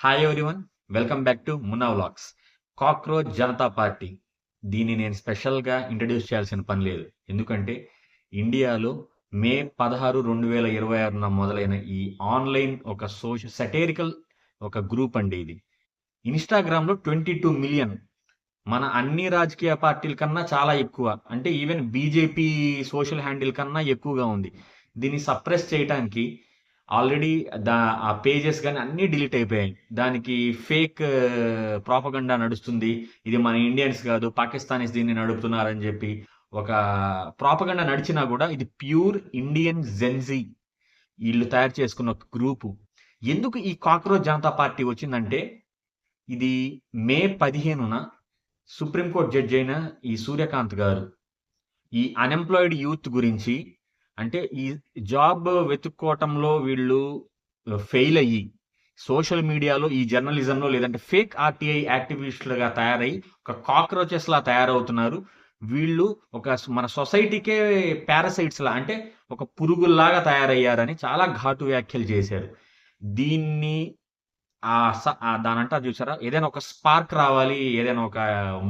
Hi everyone, welcome back to Munna vlogs. Cockroach Janata party దీన్ని నేను స్పెషల్గా ఇంట్రడ్యూస్ చేయాల్సిన పని లేదు. ఎందుకంటే ఇండియాలో మే 16, 2026 మొదలైన ఈ ఆన్లైన్ ఒక సెటైరికల్ ఒక గ్రూప్ అండి ఇది. ఇన్స్టాగ్రామ్లో 22 మిలియన్, మన అన్ని రాజకీయ పార్టీల కన్నా చాలా ఎక్కువ, అంటే ఈవెన్ బీజేపీ సోషల్ హ్యాండిల్ కన్నా ఎక్కువగా ఉంది. దీన్ని సప్రెస్ చేయడానికి ఆల్రెడీ ఆ పేజెస్ కానీ అన్నీ డిలీట్ అయిపోయాయి. దానికి ఫేక్ ప్రాపగండా నడుస్తుంది. ఇది మన ఇండియన్స్ కాదు, పాకిస్తానీస్ దీన్ని నడుపుతున్నారని చెప్పి ఒక ప్రాపగండా నడిచినా కూడా ఇది ప్యూర్ ఇండియన్ జెన్జీ వీళ్ళు తయారు చేసుకున్న ఒక గ్రూపు. ఎందుకు ఈ కాక్రోచ్ జనతా పార్టీ వచ్చిందంటే, ఇది మే 15న సుప్రీంకోర్టు జడ్జి అయిన ఈ సూర్యకాంత్ గారు ఈ అన్ఎంప్లాయిడ్ యూత్ గురించి, అంటే ఈ జాబ్ వెతుక్కోవటంలో వీళ్ళు ఫెయిల్ అయ్యి సోషల్ మీడియాలో ఈ జర్నలిజంలో లేదంటే ఫేక్ ఆర్టీఐ యాక్టివిస్టులుగా తయారై ఒక కాక్రోచెస్ లా తయారవుతున్నారు. వీళ్ళు ఒక మన సొసైటీకే పారాసైట్స్ లా, అంటే ఒక పురుగుల్లాగా తయారయ్యారని చాలా ఘాటు వ్యాఖ్యలు చేశారు. దీన్ని దానంటా చూసారా, ఏదైనా ఒక స్పార్క్ రావాలి, ఏదైనా ఒక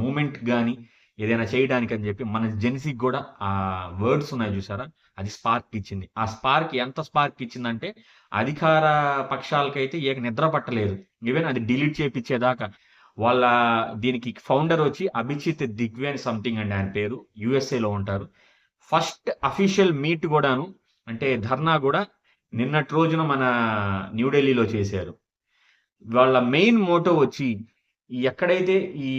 మూమెంట్ కానీ ఏదైనా చేయడానికి అని చెప్పి మన జెన్సీకి కూడా ఆ వర్డ్స్ ఉన్నాయి చూసారా, అది స్పార్క్ ఇచ్చింది. ఆ స్పార్క్ ఎంత స్పార్క్ ఇచ్చిందంటే అధికార పక్షాలకైతే నిద్ర పట్టలేదు. ఈవెన్ అది డిలీట్ చేయించేదాకా. వాళ్ళ దీనికి ఫౌండర్ వచ్చి అభిజిత్ దిగ్వేన్ సంథింగ్ అండి ఆయన పేరు, యుఎస్ఏలో ఉంటారు. ఫస్ట్ అఫీషియల్ మీట్ కూడాను, అంటే ధర్నా కూడా నిన్నటి రోజున మన న్యూఢిల్లీలో చేశారు. వాళ్ళ మెయిన్ మోటో వచ్చి ఎక్కడైతే ఈ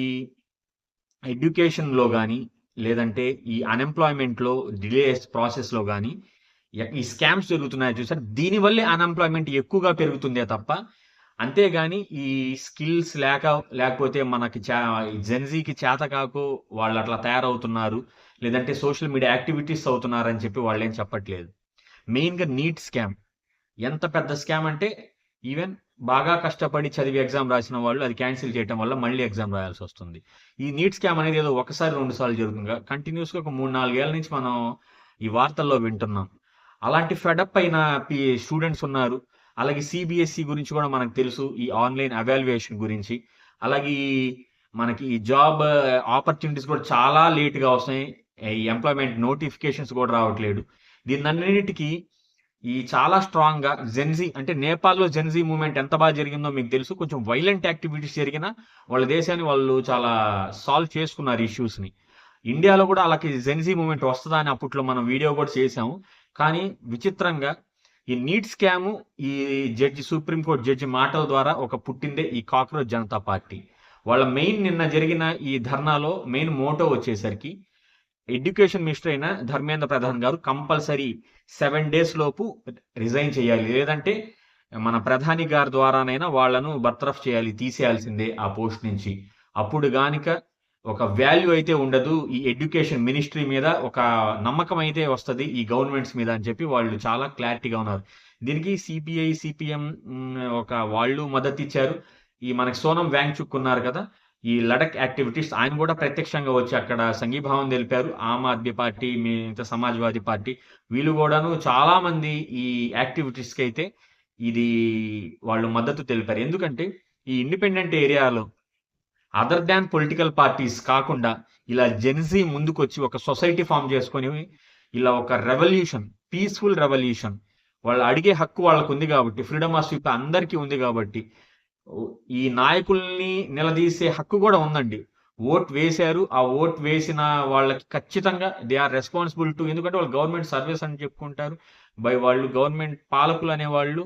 ఎడ్యుకేషన్లో కానీ లేదంటే ఈ అన్ఎంప్లాయ్మెంట్లో డిలేస్ ప్రాసెస్లో కానీ ఈ స్కామ్స్ జరుగుతున్నాయి చూసారు, దీనివల్లే అన్ఎంప్లాయ్మెంట్ ఎక్కువగా పెరుగుతుందే తప్ప, అంతేగాని ఈ స్కిల్స్ లేకపోతే మనకి జెన్జీకి చేతకాకు వాళ్ళు అట్లా తయారవుతున్నారు, లేదంటే సోషల్ మీడియా యాక్టివిటీస్ అవుతున్నారు అని చెప్పి వాళ్ళు ఏం చెప్పట్లేదు. మెయిన్గా నీట్ స్కామ్ ఎంత పెద్ద స్కామ్ అంటే, ఈవెన్ బాగా కష్టపడి చదివి ఎగ్జామ్ రాసిన వాళ్ళు అది క్యాన్సిల్ చేయడం వల్ల మళ్ళీ ఎగ్జామ్ రాయాల్సి వస్తుంది. ఈ నీట్ స్కామ్ అనేది ఏదో ఒకసారి 2 సార్లు జరుగుతుంది, కంటిన్యూస్గా ఒక 3-4 ఏళ్ళ నుంచి మనం ఈ వార్తల్లో వింటున్నాం. అలాంటి ఫెడప్ అయిన స్టూడెంట్స్ ఉన్నారు. అలాగే సిబిఎస్ఈ గురించి కూడా మనకు తెలుసు, ఈ ఆన్లైన్ అవాల్యుయేషన్ గురించి. అలాగే మనకి ఈ జాబ్ ఆపర్చునిటీస్ కూడా చాలా లేట్గా వస్తాయి, ఈ ఎంప్లాయ్మెంట్ నోటిఫికేషన్స్ కూడా రావట్లేదు. దీన్నన్నిటికీ ఈ చాలా స్ట్రాంగ్ గా జెన్జీ, అంటే నేపాల్లో జెన్జీ మూవ్మెంట్ ఎంత బాగా జరిగిందో మీకు తెలుసు. కొంచెం వైలెంట్ యాక్టివిటీస్ జరిగినా వాళ్ళ దేశాన్ని వాళ్ళు చాలా సాల్వ్ చేసుకున్నారు ఇష్యూస్ ని. ఇండియాలో కూడా అలాగే జెన్జీ మూవ్మెంట్ వస్తుందా అని అప్పట్లో మనం వీడియో కూడా చేసాము. కానీ విచిత్రంగా ఈ నీట్ స్కామ్ ఈ సుప్రీంకోర్టు జడ్జి మాటల ద్వారా ఒక పుట్టిందే ఈ కాక్రోచ్ జనతా పార్టీ. వాళ్ళ మెయిన్ నిన్న జరిగిన ఈ ధర్నాలో మెయిన్ మోటో వచ్చేసరికి, ఎడ్యుకేషన్ మినిస్టర్ అయిన ధర్మేంద్ర ప్రధాన్ గారు కంపల్సరీ 7 days లోపు రిజైన్ చేయాలి, లేదంటే మన ప్రధాని గారి ద్వారానైనా వాళ్లను బర్తరఫ్ చేయాలి, తీసేయాల్సిందే ఆ పోస్ట్ నుంచి. అప్పుడు గానిక ఒక వాల్యూ అయితే ఉండదు, ఈ ఎడ్యుకేషన్ మినిస్ట్రీ మీద ఒక నమ్మకం అయితే వస్తుంది ఈ గవర్నమెంట్స్ మీద అని చెప్పి వాళ్ళు చాలా క్లారిటీగా ఉన్నారు. దీనికి సిపిఐ సిపిఎం వాళ్ళు మద్దతు ఇచ్చారు. ఈ మనకి సోనం వాంగ్చుక్ ఉన్నారు కదా, ఈ లడక్ యాక్టివిటీస్, ఆయన కూడా ప్రత్యక్షంగా వచ్చి అక్కడ సంఘీభావం తెలిపారు. ఆమ్ ఆద్మీ పార్టీ, మిగతా సమాజ్వాదీ పార్టీ వీళ్ళు కూడాను చాలా మంది ఈ యాక్టివిటీస్కి అయితే ఇది వాళ్ళు మద్దతు తెలిపారు. ఎందుకంటే ఈ ఇండిపెండెంట్ ఏరియాలో అదర్ దాన్ పొలిటికల్ పార్టీస్ కాకుండా ఇలా జెన్జీ ముందుకొచ్చి ఒక సొసైటీ ఫామ్ చేసుకొని ఇలా ఒక రెవల్యూషన్, పీస్ఫుల్ రెవల్యూషన్, వాళ్ళు అడిగే హక్కు వాళ్ళకు ఉంది కాబట్టి, ఫ్రీడమ్ ఆఫ్ స్పీచ్ అందరికీ ఉంది కాబట్టి, ఈ నాయకుల్ని నిలదీసే హక్కు కూడా ఉందండి. ఓట్ వేశారు, ఆ ఓట్ వేసిన వాళ్ళకి ఖచ్చితంగా దే ఆర్ రెస్పాన్సిబుల్ టు, ఎందుకంటే వాళ్ళు గవర్నమెంట్ సర్వీస్ అని చెప్పుకుంటారు. వాళ్ళు గవర్నమెంట్ పాలకులు అనేవాళ్ళు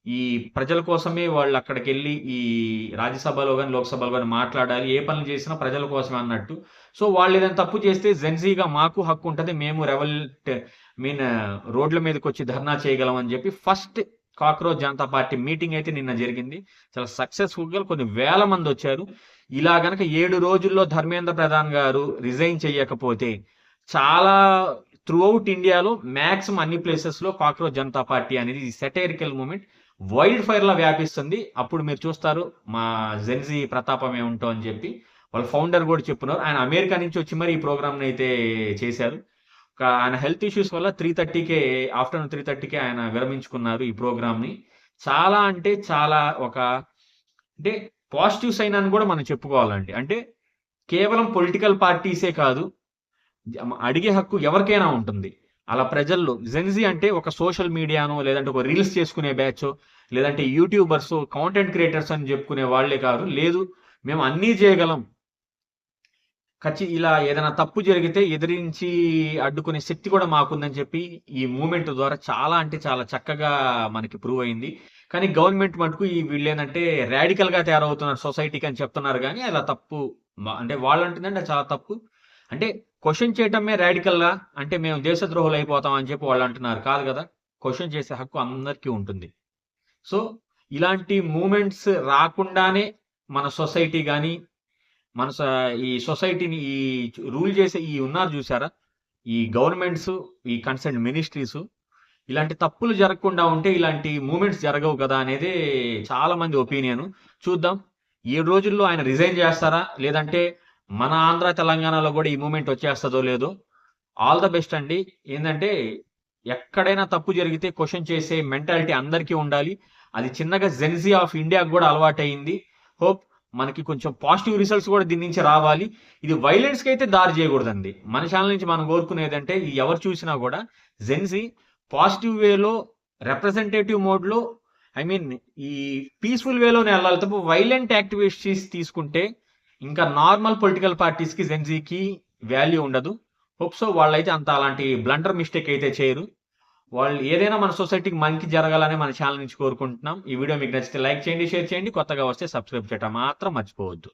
ఈ ప్రజల కోసమే వాళ్ళు అక్కడికి వెళ్ళి ఈ రాజ్యసభలో కానీ లోక్సభలో కానీ మాట్లాడాలి, ఏ పనులు చేసినా ప్రజల కోసమే అన్నట్టు. సో వాళ్ళు ఏదైనా తప్పు చేస్తే జెన్జీగా మాకు హక్కు ఉంటుంది, మేము రోడ్ల మీదకి వచ్చి ధర్నా చేయగలం అని చెప్పి first cockroach Janata party meeting అయితే నిన్న జరిగింది. చాలా సక్సెస్ఫుల్గా కొన్ని వేల మంది వచ్చారు. ఇలా గనక 7 రోజుల్లో ధర్మేంద్ర ప్రధాన్ గారు రిజైన్ చేయకపోతే చాలా త్రూఅవుట్ ఇండియాలో మ్యాక్సిమం అన్ని ప్లేసెస్లో కాక్రోచ్ జనతా పార్టీ అనేది సెటైరికల్ మూమెంట్ వైల్డ్ ఫైర్ లా వ్యాపిస్తుంది. అప్పుడు మీరు చూస్తారు మా జెన్జీ ప్రతాపం ఏముంటో అని చెప్పి వాళ్ళ ఫౌండర్ కూడా చెప్పున్నారు. ఆయన అమెరికా నుంచి వచ్చి మరి ఈ ప్రోగ్రామ్ అయితే చేశారు. ఆయన హెల్త్ ఇష్యూస్ వల్ల ఆఫ్టర్నూన్ 3:30కే ఆయన విరమించుకున్నారు ఈ ప్రోగ్రామ్ని. చాలా అంటే చాలా ఒక అంటే పాజిటివ్ సైన్ అని కూడా మనం చెప్పుకోవాలండి. అంటే కేవలం పొలిటికల్ పార్టీసే కాదు, అడిగే హక్కు ఎవరికైనా ఉంటుంది. అలా ప్రజల్లో జెన్‌జీ అంటే ఒక సోషల్ మీడియానో, లేదంటే ఒక రీల్స్ చేసుకునే బ్యాచో, లేదంటే యూట్యూబర్స్, కాంటెంట్ క్రియేటర్స్ అని చెప్పుకునే వాళ్ళే కాదు. లేదు మేము అన్నీ చేయగలం. ఇలా ఏదైనా తప్పు జరిగితే ఎదిరించి అడ్డుకునే శక్తి కూడా మాకుందని చెప్పి ఈ మూవ్‌మెంట్ ద్వారా చాలా అంటే చాలా చక్కగా మనకి ప్రూవ్ అయింది. కానీ గవర్నమెంట్ మటుకు వీళ్ళేందంటే రాడికల్‌గా తయారవుతున్నారు సొసైటీకి అని చెప్తున్నారు గానీ అలా తప్పు. అంటే వాళ్ళంటుందంటే అది చాలా తప్పు. అంటే క్వెషన్ చేయటమే రాడికల్‌గా అంటే మేము దేశద్రోహులయిపోతాం అని చెప్పి వాళ్ళంటున్నారు. కాదు గదా! క్వెషన్ చేసే హక్కు అందరికీ ఉంటుంది. సో, ఇలాంటి మూవ్‌మెంట్స్ రాకుండానే మన సొసైటీ గాని, మన స ఈ సొసైటీని రూల్ చేసే ఉన్నారు చూసారా? ఈ గవర్నమెంట్స్, ఈ కన్సర్న్ మినిస్ట్రీస్ ఇలాంటి తప్పులు జరగకుండా ఉంటే ఇలాంటి మూవ్‌మెంట్స్ జరగవు కదా! అనేదే చాలా మంది ఒపీనియన్. చూద్దాం. 7 రోజుల్లో ఆయన రిజైన్ చేస్తారా? లేదంటే మన ఆంధ్ర, తెలంగాణలో కూడా ఈ మూవ్‌మెంట్ వచ్చేస్తదో లేదో. ఆల్ ద బెస్ట్ అండి. ఏందంటే ఎక్కడైనా తప్పు జరిగితే క్వెషన్ చేసే మెంటాలిటీ అందరికీ ఉండాలి. అది చిన్నగా జెన్‌జీ ఆఫ్ ఇండియాకి కూడా అలవాటయింది. హోప్ మనకి కొంచెం పాజిటివ్ రిజల్ట్స్ కూడా దీని నుంచి రావాలి. ఇది వైలెన్స్‌కి అయితే దారి చేయకూడదండి. మన ఛానల్ నుంచి మనం కోరుకునేదంటే ఎవరు చూసినా కూడా జెన్‌జీ పాజిటివ్ వేలో, రిప్రజెంటేటివ్ మోడ్‌లో ఐ మీన్ ఈ పీస్‌ఫుల్ వేలోనే ఎళ్ళాలి తప్ప వైలెంట్ యాక్టివిటీస్ తీసుకుంటే ఇంకా నార్మల్ పొలిటికల్ పార్టీస్‌కి, జెన్‌జీకి వాల్యూ ఉండదు. హోప్ సో వాళ్ళైతే అలాంటి బ్లండర్ మిస్టేక్ అయితే చేయరు. వాళ్ళు ఏదైనా మన సొసైటీకి మంచి జరగాలని మన ఛానల్ నుంచి కోరుకుంటున్నాం. ఈ వీడియో మీకు నచ్చితే లైక్ చేయండి, షేర్ చేయండి. కొత్తగా వస్తే సబ్స్క్రైబ్ చేయటం మాత్రం మర్చిపోవద్దు.